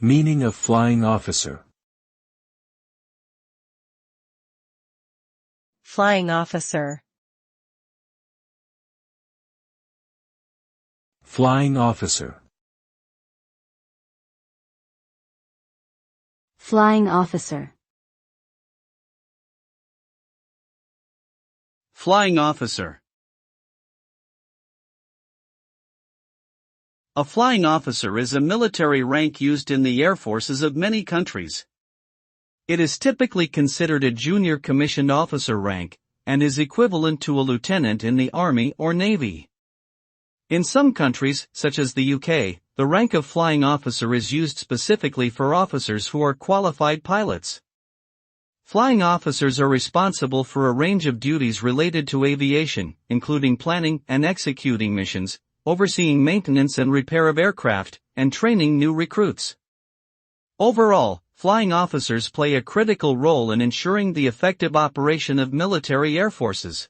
Meaning of flying officer. Flying officer. Flying officer. Flying officer. Flying officer. A flying officer is a military rank used in the air forces of many countries. It is typically considered a junior commissioned officer rank, and is equivalent to a lieutenant in the Army or Navy. In some countries, such as the UK, the rank of flying officer is used specifically for officers who are qualified pilots. Flying officers are responsible for a range of duties related to aviation, including planning and executing missions, overseeing maintenance and repair of aircraft, and training new recruits. Overall, flying officers play a critical role in ensuring the effective operation of military air forces.